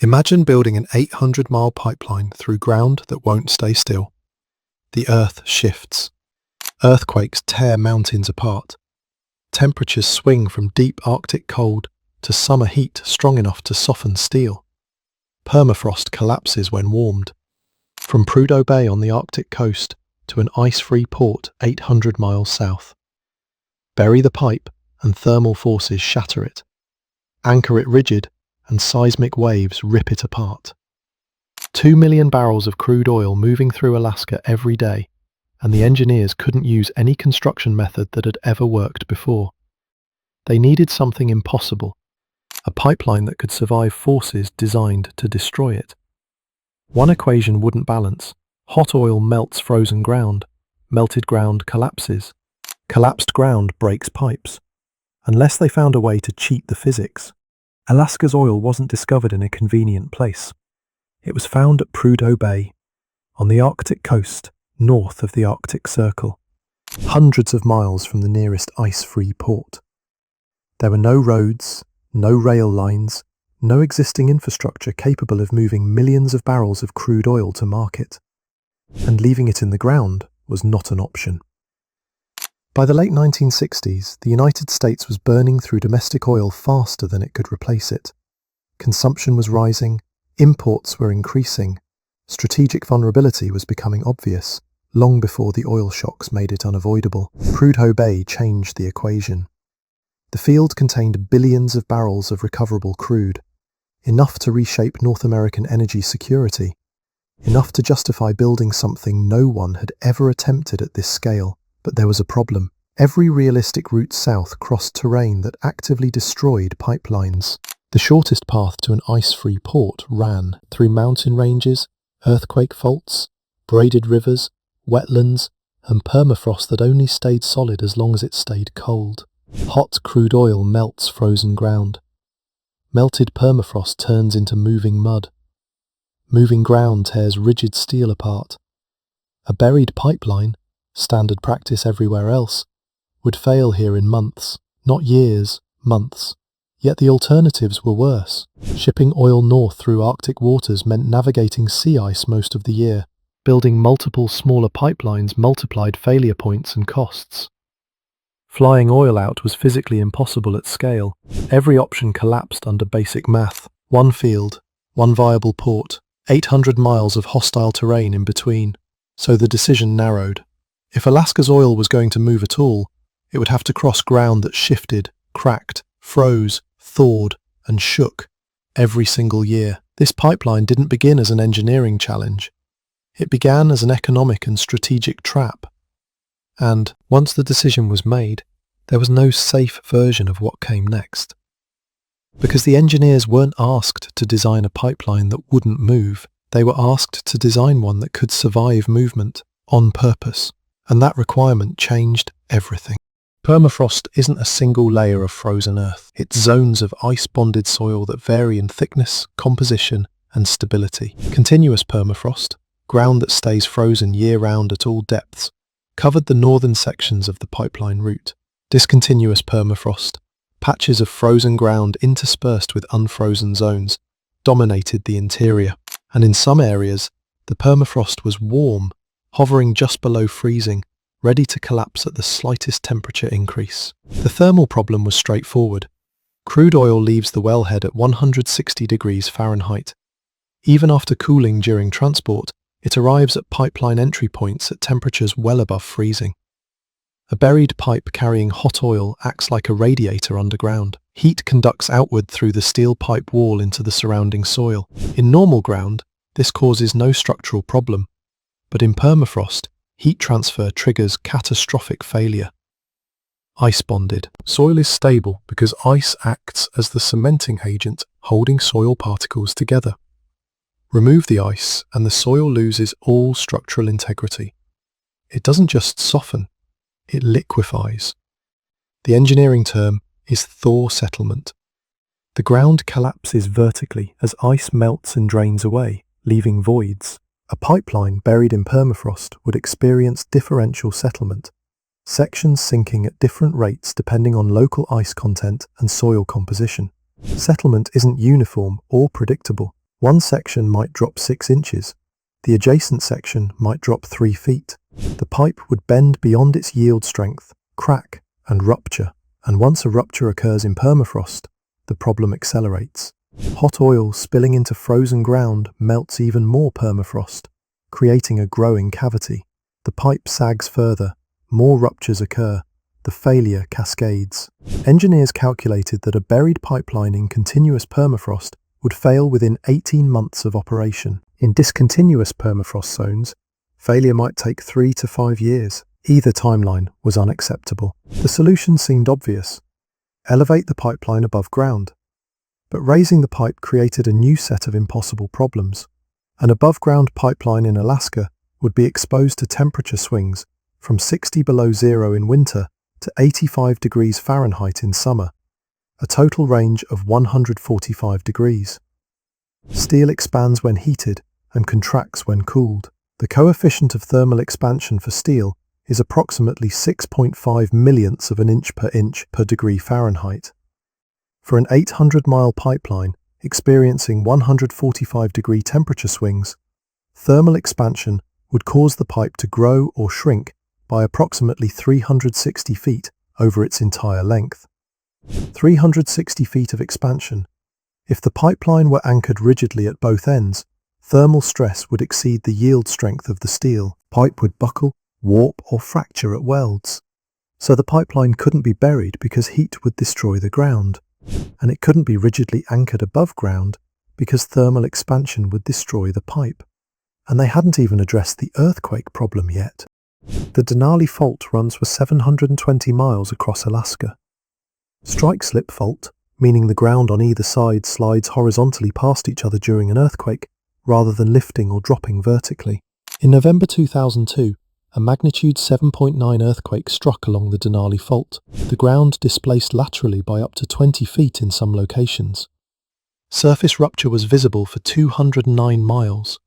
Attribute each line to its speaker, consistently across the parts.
Speaker 1: Imagine building an 800-mile pipeline through ground that won't stay still. The earth shifts. Earthquakes tear mountains apart. Temperatures swing from deep Arctic cold to summer heat strong enough to soften steel. Permafrost collapses when warmed. From Prudhoe Bay on the Arctic coast to an ice-free port 800 miles south. Bury the pipe and thermal forces shatter it. Anchor it rigid and seismic waves rip it apart. 2 million barrels of crude oil moving through Alaska every day, and the engineers couldn't use any construction method that had ever worked before. They needed something impossible, a pipeline that could survive forces designed to destroy it. One equation wouldn't balance. Hot oil melts frozen ground. Melted ground collapses. Collapsed ground breaks pipes. Unless they found a way to cheat the physics. Alaska's oil wasn't discovered in a convenient place. It was found at Prudhoe Bay, on the Arctic coast, north of the Arctic Circle, hundreds of miles from the nearest ice-free port. There were no roads, no rail lines, no existing infrastructure capable of moving millions of barrels of crude oil to market, and leaving it in the ground was not an option. By the late 1960s, the United States was burning through domestic oil faster than it could replace it. Consumption was rising, imports were increasing, strategic vulnerability was becoming obvious, long before the oil shocks made it unavoidable. Prudhoe Bay changed the equation. The field contained billions of barrels of recoverable crude, enough to reshape North American energy security, enough to justify building something no one had ever attempted at this scale. But there was a problem. Every realistic route south crossed terrain that actively destroyed pipelines. The shortest path to an ice-free port ran through mountain ranges, earthquake faults, braided rivers, wetlands, and permafrost that only stayed solid as long as it stayed cold. Hot crude oil melts frozen ground. Melted permafrost turns into moving mud. Moving ground tears rigid steel apart. A buried pipeline, standard practice everywhere else, would fail here in months, not years, months. Yet the alternatives were worse. Shipping oil north through Arctic waters meant navigating sea ice most of the year. Building multiple smaller pipelines multiplied failure points and costs. Flying oil out was physically impossible at scale. Every option collapsed under basic math. One field, one viable port, 800 miles of hostile terrain in between. So the decision narrowed. If Alaska's oil was going to move at all, it would have to cross ground that shifted, cracked, froze, thawed, and shook every single year. This pipeline didn't begin as an engineering challenge. It began as an economic and strategic trap. And once the decision was made, there was no safe version of what came next. Because the engineers weren't asked to design a pipeline that wouldn't move, they were asked to design one that could survive movement on purpose. And that requirement changed everything. Permafrost isn't a single layer of frozen earth. It's zones of ice-bonded soil that vary in thickness, composition, and stability. Continuous permafrost, ground that stays frozen year-round at all depths, covered the northern sections of the pipeline route. Discontinuous permafrost, patches of frozen ground interspersed with unfrozen zones, dominated the interior. And in some areas, the permafrost was warm, hovering just below freezing, ready to collapse at the slightest temperature increase. The thermal problem was straightforward. Crude oil leaves the wellhead at 160 degrees Fahrenheit. Even after cooling during transport, it arrives at pipeline entry points at temperatures well above freezing. A buried pipe carrying hot oil acts like a radiator underground. Heat conducts outward through the steel pipe wall into the surrounding soil. In normal ground, this causes no structural problem. But in permafrost, heat transfer triggers catastrophic failure. Ice-bonded. Soil is stable because ice acts as the cementing agent holding soil particles together. Remove the ice and the soil loses all structural integrity. It doesn't just soften, it liquefies. The engineering term is thaw settlement. The ground collapses vertically as ice melts and drains away, leaving voids. A pipeline buried in permafrost would experience differential settlement, sections sinking at different rates depending on local ice content and soil composition. Settlement isn't uniform or predictable. One section might drop 6 inches. The adjacent section might drop 3 feet. The pipe would bend beyond its yield strength, crack, and rupture. And once a rupture occurs in permafrost, the problem accelerates. Hot oil spilling into frozen ground melts even more permafrost, creating a growing cavity. The pipe sags further, more ruptures occur, the failure cascades. Engineers calculated that a buried pipeline in continuous permafrost would fail within 18 months of operation. In discontinuous permafrost zones, failure might take 3 to 5 years. Either timeline was unacceptable. The solution seemed obvious: elevate the pipeline above ground. But raising the pipe created a new set of impossible problems. An above-ground pipeline in Alaska would be exposed to temperature swings from 60 below zero in winter to 85 degrees Fahrenheit in summer, a total range of 145 degrees. Steel expands when heated and contracts when cooled. The coefficient of thermal expansion for steel is approximately 6.5 millionths of an inch per degree Fahrenheit. For an 800-mile pipeline experiencing 145-degree temperature swings, thermal expansion would cause the pipe to grow or shrink by approximately 360 feet over its entire length. 360 feet of expansion. If the pipeline were anchored rigidly at both ends, thermal stress would exceed the yield strength of the steel. Pipe would buckle, warp, or fracture at welds. So the pipeline couldn't be buried because heat would destroy the ground. And it couldn't be rigidly anchored above ground because thermal expansion would destroy the pipe. And they hadn't even addressed the earthquake problem yet. The Denali Fault runs for 720 miles across Alaska. Strike-slip fault, meaning the ground on either side slides horizontally past each other during an earthquake, rather than lifting or dropping vertically. In November 2002, a magnitude 7.9 earthquake struck along the Denali Fault. The ground displaced laterally by up to 20 feet in some locations. Surface rupture was visible for 209 miles.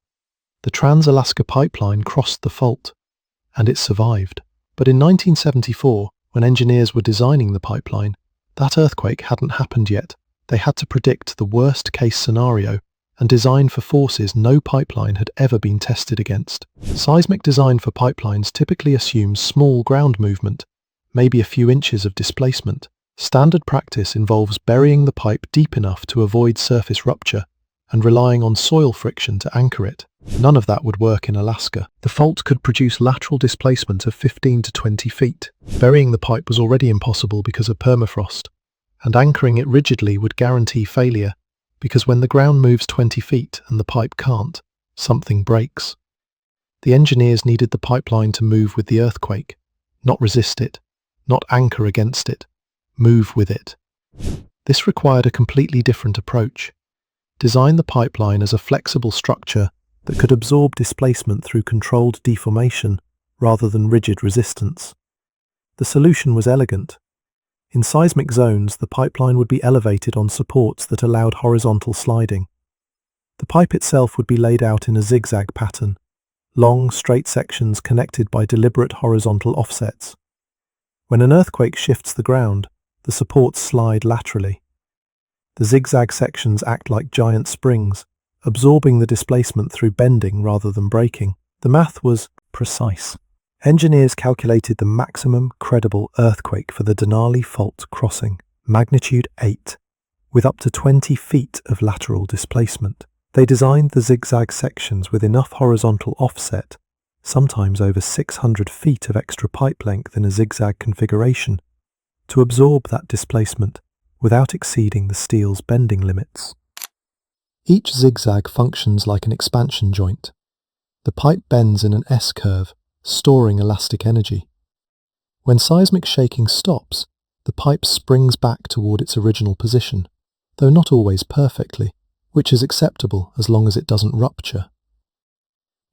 Speaker 1: The Trans-Alaska Pipeline crossed the fault, and it survived. But in 1974, when engineers were designing the pipeline, that earthquake hadn't happened yet. They had to predict the worst-case scenario and design for forces no pipeline had ever been tested against. Seismic design for pipelines typically assumes small ground movement, maybe a few inches of displacement. Standard practice involves burying the pipe deep enough to avoid surface rupture and relying on soil friction to anchor it. None of that would work in Alaska. The fault could produce lateral displacement of 15 to 20 feet. Burying the pipe was already impossible because of permafrost, and anchoring it rigidly would guarantee failure, because when the ground moves 20 feet and the pipe can't, something breaks. The engineers needed the pipeline to move with the earthquake, not resist it, not anchor against it, move with it. This required a completely different approach. Design the pipeline as a flexible structure that could absorb displacement through controlled deformation rather than rigid resistance. The solution was elegant. In seismic zones, the pipeline would be elevated on supports that allowed horizontal sliding. The pipe itself would be laid out in a zigzag pattern, long, straight sections connected by deliberate horizontal offsets. When an earthquake shifts the ground, the supports slide laterally. The zigzag sections act like giant springs, absorbing the displacement through bending rather than breaking. The math was precise. Engineers calculated the maximum credible earthquake for the Denali Fault crossing, magnitude 8, with up to 20 feet of lateral displacement. They designed the zigzag sections with enough horizontal offset, sometimes over 600 feet of extra pipe length in a zigzag configuration, to absorb that displacement without exceeding the steel's bending limits. Each zigzag functions like an expansion joint. The pipe bends in an S-curve, storing elastic energy. When seismic shaking stops, the pipe springs back toward its original position, though not always perfectly, which is acceptable as long as it doesn't rupture.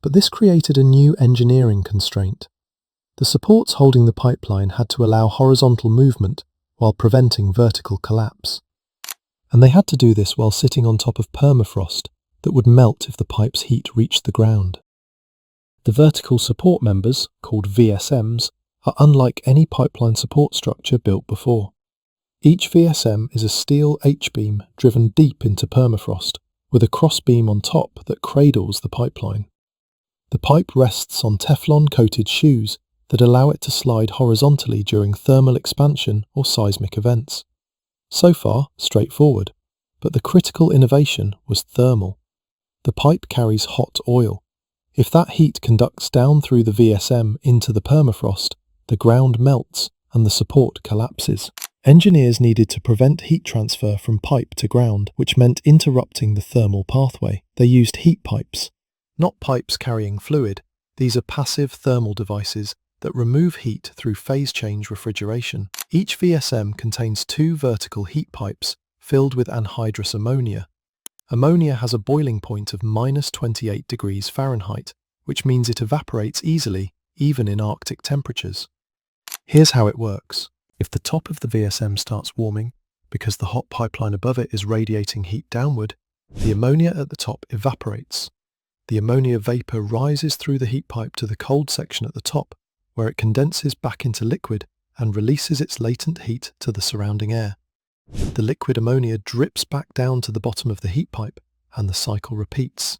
Speaker 1: But this created a new engineering constraint. The supports holding the pipeline had to allow horizontal movement while preventing vertical collapse. And they had to do this while sitting on top of permafrost that would melt if the pipe's heat reached the ground. The vertical support members, called VSMs, are unlike any pipeline support structure built before. Each VSM is a steel H-beam driven deep into permafrost, with a crossbeam on top that cradles the pipeline. The pipe rests on Teflon-coated shoes that allow it to slide horizontally during thermal expansion or seismic events. So far, straightforward, but the critical innovation was thermal. The pipe carries hot oil. If that heat conducts down through the VSM into the permafrost, the ground melts and the support collapses. Engineers needed to prevent heat transfer from pipe to ground, which meant interrupting the thermal pathway. They used heat pipes. Not pipes carrying fluid, these are passive thermal devices that remove heat through phase change refrigeration. Each VSM contains 2 vertical heat pipes filled with anhydrous ammonia. Ammonia has a boiling point of -28 degrees Fahrenheit, which means it evaporates easily, even in Arctic temperatures. Here's how it works. If the top of the VSM starts warming, because the hot pipeline above it is radiating heat downward, the ammonia at the top evaporates. The ammonia vapor rises through the heat pipe to the cold section at the top, where it condenses back into liquid and releases its latent heat to the surrounding air. The liquid ammonia drips back down to the bottom of the heat pipe, and the cycle repeats.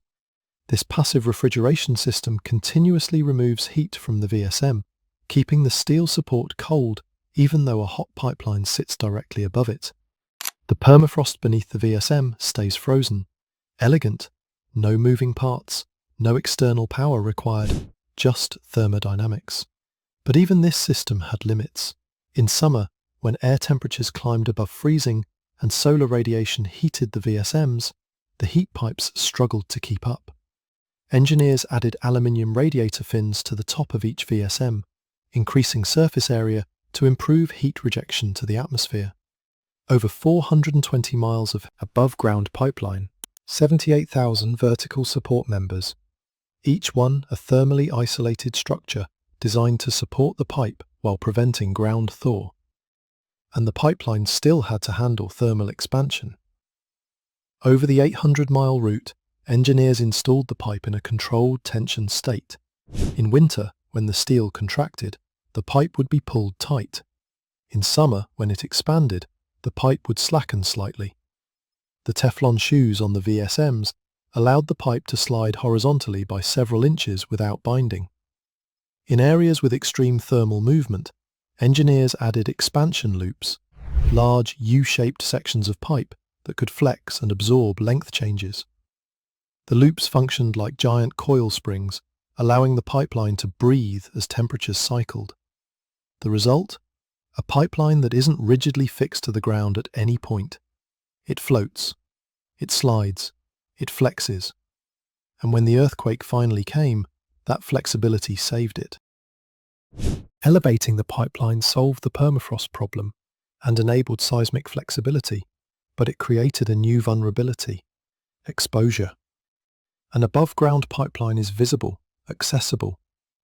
Speaker 1: This passive refrigeration system continuously removes heat from the VSM, keeping the steel support cold even though a hot pipeline sits directly above it. The permafrost beneath the VSM stays frozen. Elegant, no moving parts, no external power required, just thermodynamics. But even this system had limits. In summer, when air temperatures climbed above freezing and solar radiation heated the VSMs, the heat pipes struggled to keep up. Engineers added aluminium radiator fins to the top of each VSM, increasing surface area to improve heat rejection to the atmosphere. Over 420 miles of above-ground pipeline, 78,000 vertical support members, each one a thermally isolated structure designed to support the pipe while preventing ground thaw. And the pipeline still had to handle thermal expansion. Over the 800-mile route, engineers installed the pipe in a controlled tension state. In winter, when the steel contracted, the pipe would be pulled tight. In summer, when it expanded, the pipe would slacken slightly. The Teflon shoes on the VSMs allowed the pipe to slide horizontally by several inches without binding. In areas with extreme thermal movement, engineers added expansion loops, large U-shaped sections of pipe that could flex and absorb length changes. The loops functioned like giant coil springs, allowing the pipeline to breathe as temperatures cycled. The result? A pipeline that isn't rigidly fixed to the ground at any point. It floats, it slides, it flexes. And when the earthquake finally came, that flexibility saved it. Elevating the pipeline solved the permafrost problem and enabled seismic flexibility, but it created a new vulnerability: exposure. An above-ground pipeline is visible, accessible,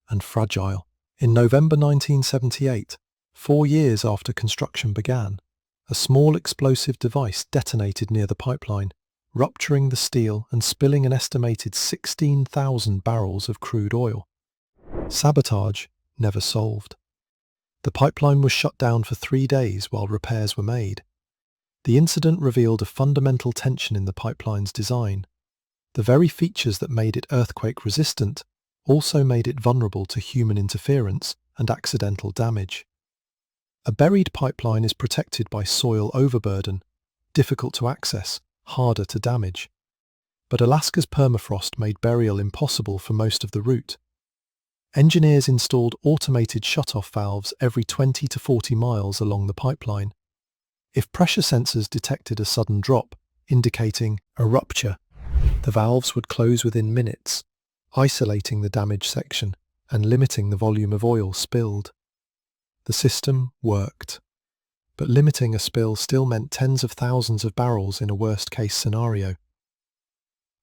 Speaker 1: and fragile. In November 1978, 4 years after construction began, a small explosive device detonated near the pipeline, rupturing the steel and spilling an estimated 16,000 barrels of crude oil. Sabotage never solved. The pipeline was shut down for 3 days while repairs were made. The incident revealed a fundamental tension in the pipeline's design. The very features that made it earthquake-resistant also made it vulnerable to human interference and accidental damage. A buried pipeline is protected by soil overburden, difficult to access, harder to damage. But Alaska's permafrost made burial impossible for most of the route. Engineers installed automated shut-off valves every 20 to 40 miles along the pipeline. If pressure sensors detected a sudden drop, indicating a rupture, the valves would close within minutes, isolating the damaged section and limiting the volume of oil spilled. The system worked, but limiting a spill still meant tens of thousands of barrels in a worst-case scenario.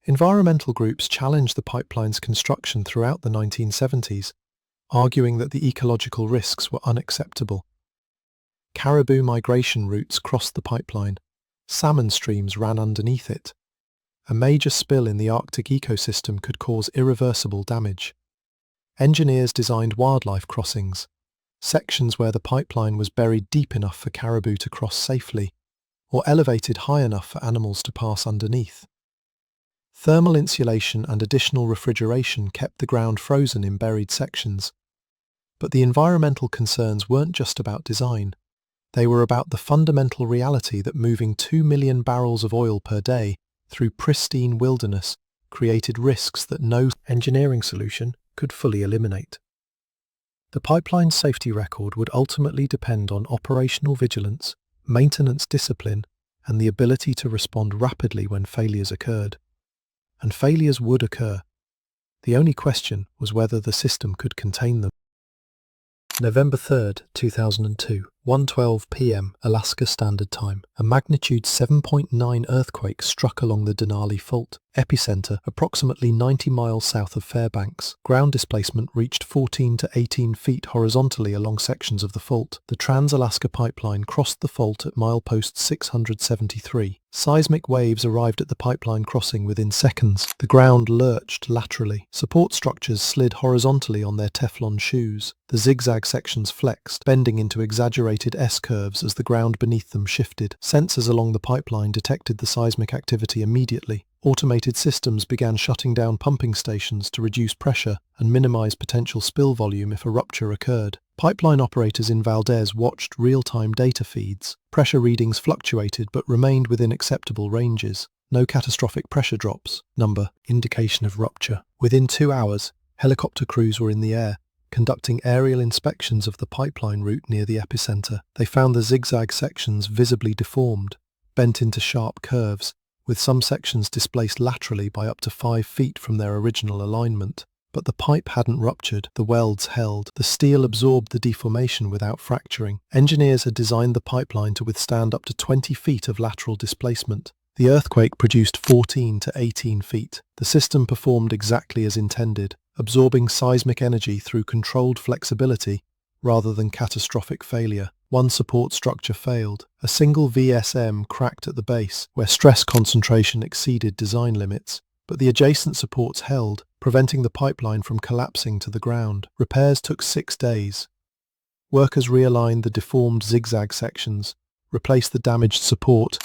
Speaker 1: Environmental groups challenged the pipeline's construction throughout the 1970s, arguing that the ecological risks were unacceptable. Caribou migration routes crossed the pipeline. Salmon streams ran underneath it. A major spill in the Arctic ecosystem could cause irreversible damage. Engineers designed wildlife crossings, sections where the pipeline was buried deep enough for caribou to cross safely, or elevated high enough for animals to pass underneath. Thermal insulation and additional refrigeration kept the ground frozen in buried sections. But the environmental concerns weren't just about design. They were about the fundamental reality that moving 2 million barrels of oil per day through pristine wilderness created risks that no engineering solution could fully eliminate. The pipeline's safety record would ultimately depend on operational vigilance, maintenance discipline, and the ability to respond rapidly when failures occurred. And failures would occur. The only question was whether the system could contain them. November 3rd, 2002, 1:12 p.m. Alaska Standard Time. A magnitude 7.9 earthquake struck along the Denali Fault, epicenter approximately 90 miles south of Fairbanks. Ground displacement reached 14 to 18 feet horizontally along sections of the fault. The Trans-Alaska Pipeline crossed the fault at milepost 673. Seismic waves arrived at the pipeline crossing within seconds. The ground lurched laterally. Support structures slid horizontally on their Teflon shoes. The zigzag sections flexed, bending into exaggerated S-curves as the ground beneath them shifted. Sensors along the pipeline detected the seismic activity immediately. Automated systems began shutting down pumping stations to reduce pressure and minimize potential spill volume if a rupture occurred. Pipeline operators in Valdez watched real-time data feeds. Pressure readings fluctuated but remained within acceptable ranges. No catastrophic pressure drops. Number, indication of rupture. Within 2 hours, helicopter crews were in the air, conducting aerial inspections of the pipeline route near the epicenter. They found the zigzag sections visibly deformed, bent into sharp curves, with some sections displaced laterally by up to 5 feet from their original alignment. But the pipe hadn't ruptured, the welds held. The steel absorbed the deformation without fracturing. Engineers had designed the pipeline to withstand up to 20 feet of lateral displacement. The earthquake produced 14 to 18 feet. The system performed exactly as intended, absorbing seismic energy through controlled flexibility rather than catastrophic failure. One support structure failed. A single VSM cracked at the base, where stress concentration exceeded design limits, but the adjacent supports held, preventing the pipeline from collapsing to the ground. Repairs took 6 days. Workers realigned the deformed zigzag sections, replaced the damaged support,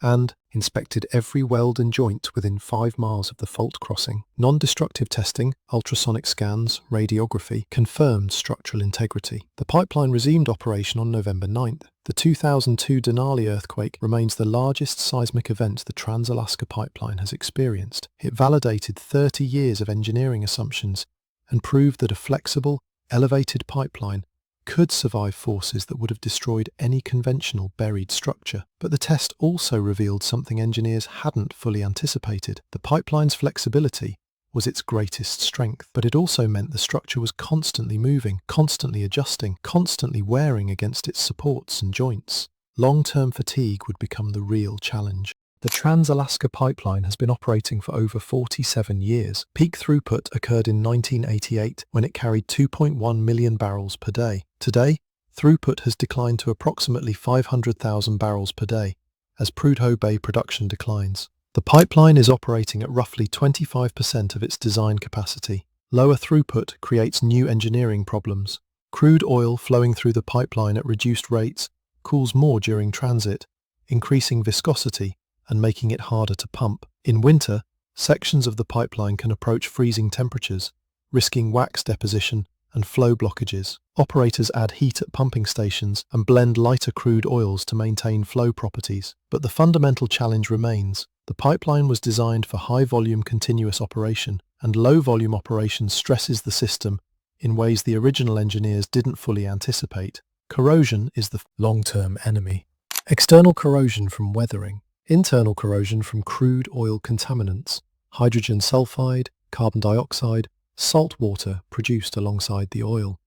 Speaker 1: and inspected every weld and joint within 5 miles of the fault crossing. Non-destructive testing, ultrasonic scans, radiography confirmed structural integrity. The pipeline resumed operation on November 9th. The 2002 Denali earthquake remains the largest seismic event the Trans-Alaska Pipeline has experienced. It validated 30 years of engineering assumptions and proved that a flexible, elevated pipeline could survive forces that would have destroyed any conventional buried structure. But the test also revealed something engineers hadn't fully anticipated. The pipeline's flexibility was its greatest strength, but it also meant the structure was constantly moving, constantly adjusting, constantly wearing against its supports and joints. Long-term fatigue would become the real challenge. The Trans-Alaska Pipeline has been operating for over 47 years. Peak throughput occurred in 1988 when it carried 2.1 million barrels per day. Today, throughput has declined to approximately 500,000 barrels per day as Prudhoe Bay production declines. The pipeline is operating at roughly 25% of its design capacity. Lower throughput creates new engineering problems. Crude oil flowing through the pipeline at reduced rates cools more during transit, increasing viscosity and making it harder to pump. In winter, sections of the pipeline can approach freezing temperatures, risking wax deposition and flow blockages. Operators add heat at pumping stations and blend lighter crude oils to maintain flow properties. But the fundamental challenge remains. The pipeline was designed for high-volume continuous operation, and low-volume operation stresses the system in ways the original engineers didn't fully anticipate. Corrosion is the long-term enemy. External corrosion from weathering. Internal corrosion from crude oil contaminants, hydrogen sulfide, carbon dioxide, salt water produced alongside the oil.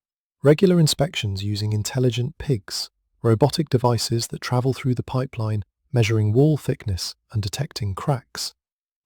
Speaker 1: Regular inspections using intelligent pigs, robotic devices that travel through the pipeline, measuring wall thickness and detecting cracks,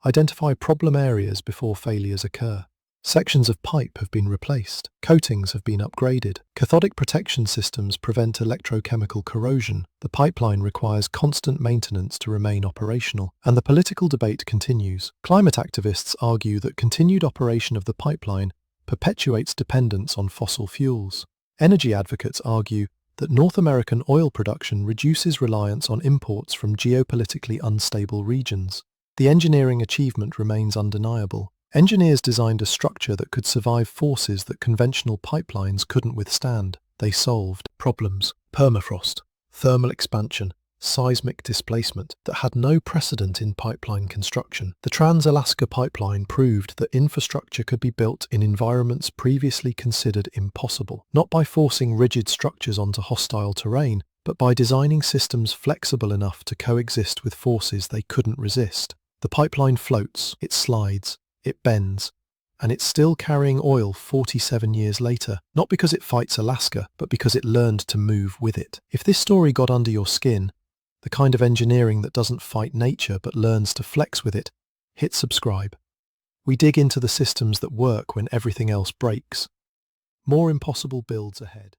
Speaker 1: identify problem areas before failures occur. Sections of pipe have been replaced. Coatings have been upgraded. Cathodic protection systems prevent electrochemical corrosion. The pipeline requires constant maintenance to remain operational. And the political debate continues. Climate activists argue that continued operation of the pipeline perpetuates dependence on fossil fuels. Energy advocates argue that North American oil production reduces reliance on imports from geopolitically unstable regions. The engineering achievement remains undeniable. Engineers designed a structure that could survive forces that conventional pipelines couldn't withstand. They solved problems, permafrost, thermal expansion, seismic displacement that had no precedent in pipeline construction. The Trans-Alaska Pipeline proved that infrastructure could be built in environments previously considered impossible, not by forcing rigid structures onto hostile terrain, but by designing systems flexible enough to coexist with forces they couldn't resist. The pipeline floats, it slides, it bends, and it's still carrying oil 47 years later, not because it fights Alaska, but because it learned to move with it. If this story got under your skin, the kind of engineering that doesn't fight nature but learns to flex with it, hit subscribe. We dig into the systems that work when everything else breaks. More impossible builds ahead.